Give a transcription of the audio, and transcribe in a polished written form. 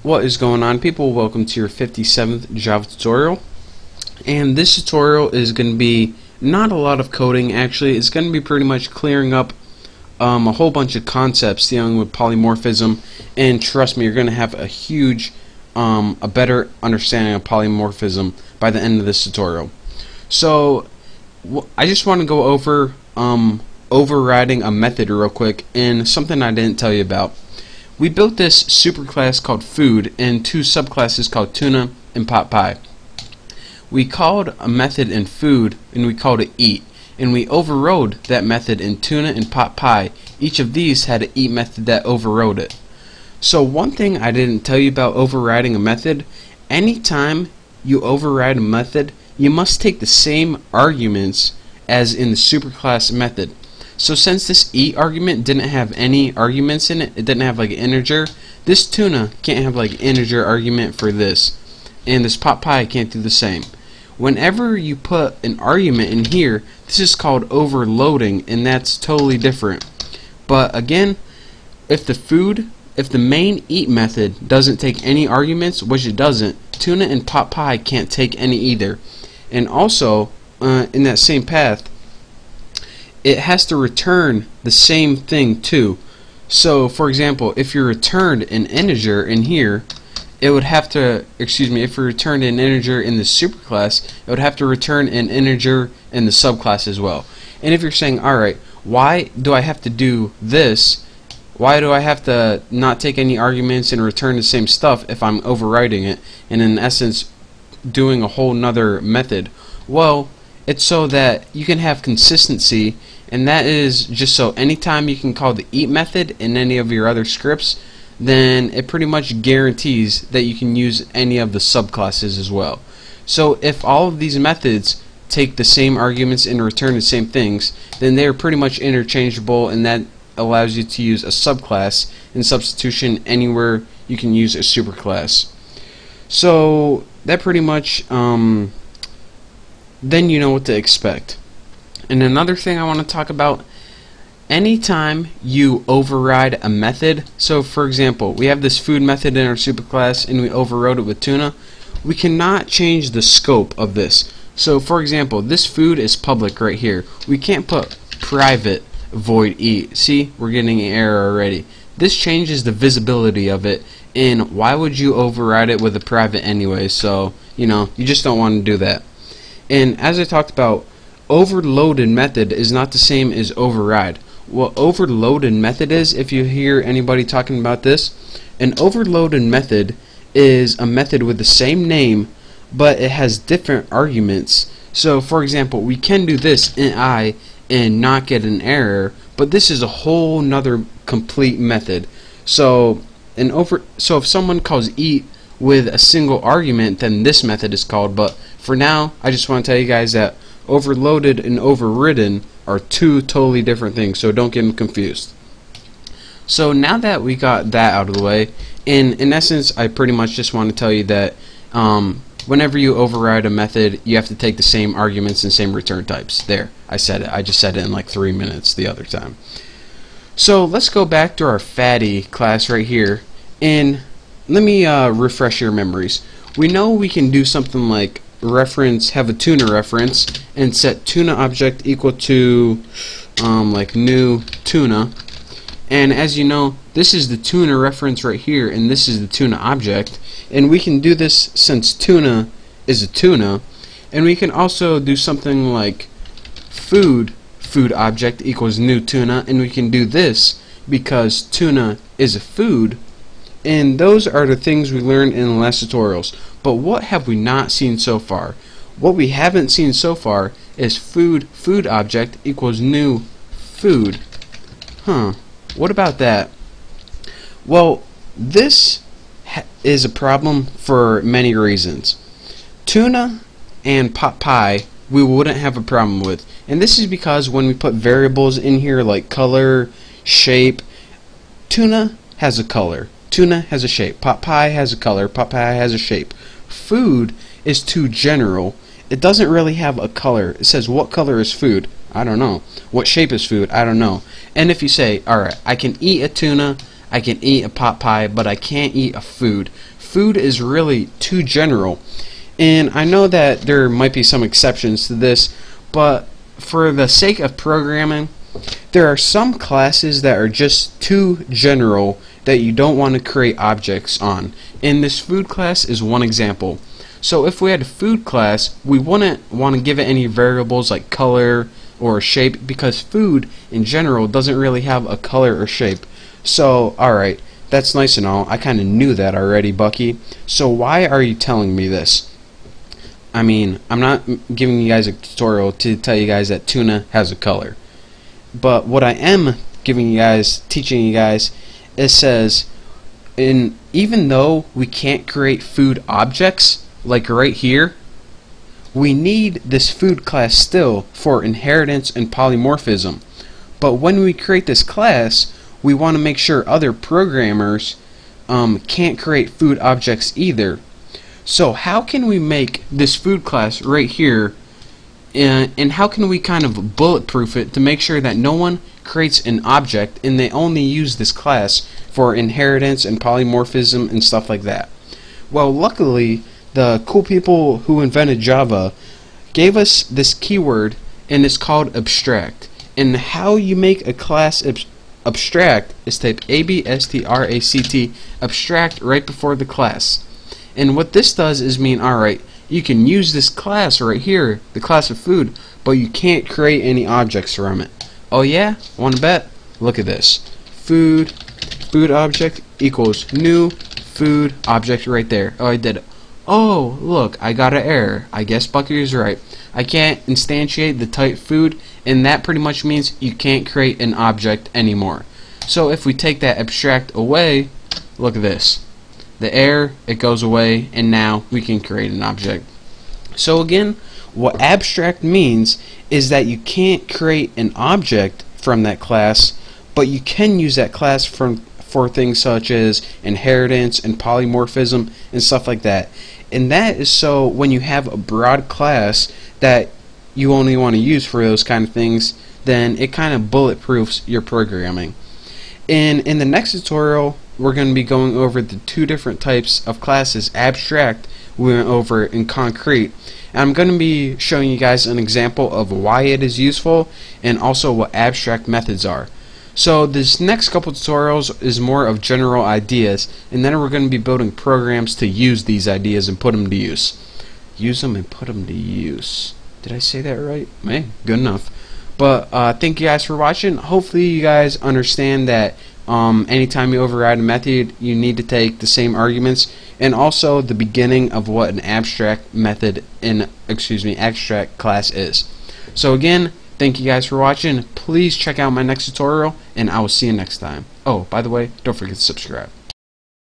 What is going on, people? Welcome to your 57th Java tutorial. And this tutorial is going to be not a lot of coding. Actually, it's going to be pretty much clearing up a whole bunch of concepts dealing with polymorphism. And trust me, you're going to have a huge a better understanding of polymorphism by the end of this tutorial. So I just want to go over overriding a method real quick, and something I didn't tell you about. We built this superclass called food and two subclasses called tuna and pot pie. We called a method in food and we called it eat, and we overrode that method in tuna and pot pie. Each of these had an eat method that overrode it. So one thing I didn't tell you about overriding a method: anytime you override a method, you must take the same arguments as in the superclass method. So since this eat argument didn't have any arguments in it, it didn't have like an integer, this tuna can't have like an integer argument for this, and this pot pie can't do the same. Whenever you put an argument in here, this is called overloading, and that's totally different. But again, if the main eat method doesn't take any arguments, which it doesn't, tuna and pot pie can't take any either. And also, in that same path, it has to return the same thing too. So for example, if you returned an integer in here, it would have to, if you returned an integer in the superclass, it would have to return an integer in the subclass as well. And if you're saying, alright, why do I have to do this? Why do I have to not take any arguments and return the same stuff if I'm overriding it and in essence doing a whole nother method? Well, it's so that you can have consistency, and that is just so anytime you can call the eat method in any of your other scripts, then it pretty much guarantees that you can use any of the subclasses as well. So if all of these methods take the same arguments and return the same things, then they are pretty much interchangeable, and that allows you to use a subclass in substitution anywhere you can use a superclass. So that pretty much then you know what to expect. And another thing I want to talk about: anytime you override a method, so for example, we have this food method in our superclass and we overrode it with tuna, we cannot change the scope of this. So for example, this food is public right here. We can't put private void eat. See, we're getting an error already. This changes the visibility of it, and why would you override it with a private anyway? So you just don't want to do that. And as I talked about, overloaded method is not the same as override. What overloaded method is, if you hear anybody talking about this, an overloaded method is a method with the same name, but it has different arguments. So for example, we can do this in I and not get an error, but this is a whole nother complete method. So if someone calls eat with a single argument, then this method is called. But for now, I just want to tell you guys that overloaded and overridden are two totally different things, so don't get them confused. So now that we got that out of the way, in essence, I pretty much just want to tell you that whenever you override a method, you have to take the same arguments and same return types. There, I said it. I just said it in like 3 minutes the other time. So let's go back to our fatty class right here, and let me refresh your memories. We know we can do something like have a tuna reference and set tuna object equal to like new tuna, and as you know, this is the tuna reference right here and this is the tuna object, and we can do this since tuna is a tuna. And we can also do something like food object equals new tuna, and we can do this because tuna is a food. And those are the things we learned in the last tutorials. But what have we not seen so far? What we haven't seen so far is food object equals new food. What about that? Well, this is a problem for many reasons. Tuna and pot pie we wouldn't have a problem with, and this is because when we put variables in here like color, shape, tuna has a color, tuna has a shape, pot pie has a color, pot pie has a shape. Food is too general. It doesn't really have a color. It says what color is food? I don't know. What shape is food? I don't know. And if you say, alright, I can eat a tuna, I can eat a pot pie, but I can't eat a food. Food is really too general. And I know that there might be some exceptions to this, but for the sake of programming, there are some classes that are just too general that you don't want to create objects on. And this food class is one example. So if we had a food class, we wouldn't want to give it any variables like color or shape, because food in general doesn't really have a color or shape. So alright, that's nice and all. I kind of knew that already, Bucky. So why are you telling me this? I mean, I'm not giving you guys a tutorial to tell you guys that tuna has a color. But what I am teaching you guys, it says, even though we can't create food objects, like right here, we need this food class still for inheritance and polymorphism. But when we create this class, we want to make sure other programmers can't create food objects either. So how can we make this food class right here, and how can we kind of bulletproof it to make sure that no one creates an object and they only use this class for inheritance and polymorphism and stuff like that? Well, luckily, the cool people who invented Java gave us this keyword, and it's called abstract. And how you make a class abstract is type abstract, abstract, right before the class. And what this does is mean, alright, you can use this class right here, the class of food, but you can't create any objects from it. Oh yeah? Wanna bet? Look at this. Food object equals new food object right there. Oh, I did it. Oh, look, I got an error. I guess Bucky is right. I can't instantiate the type food, and that pretty much means you can't create an object anymore. So if we take that abstract away, look at this. The error, it goes away, and now we can create an object. So again, what abstract means is that you can't create an object from that class, but you can use that class for things such as inheritance and polymorphism and stuff like that. And that is so when you have a broad class that you only want to use for those kind of things, then it kind of bulletproofs your programming. And in the next tutorial, we're going to be going over the two different types of classes. Abstract we went over in concrete, and I'm going to be showing you guys an example of why it is useful and also what abstract methods are. So this next couple tutorials is more of general ideas, and then we're going to be building programs to use these ideas and put them to use. Use them and put them to use. Did I say that right? Man, good enough. But thank you guys for watching. Hopefully you guys understand that anytime you override a method, you need to take the same arguments, and also the beginning of what an abstract method abstract class is. So again, thank you guys for watching. Please check out my next tutorial, and I will see you next time. Oh, by the way, don't forget to subscribe.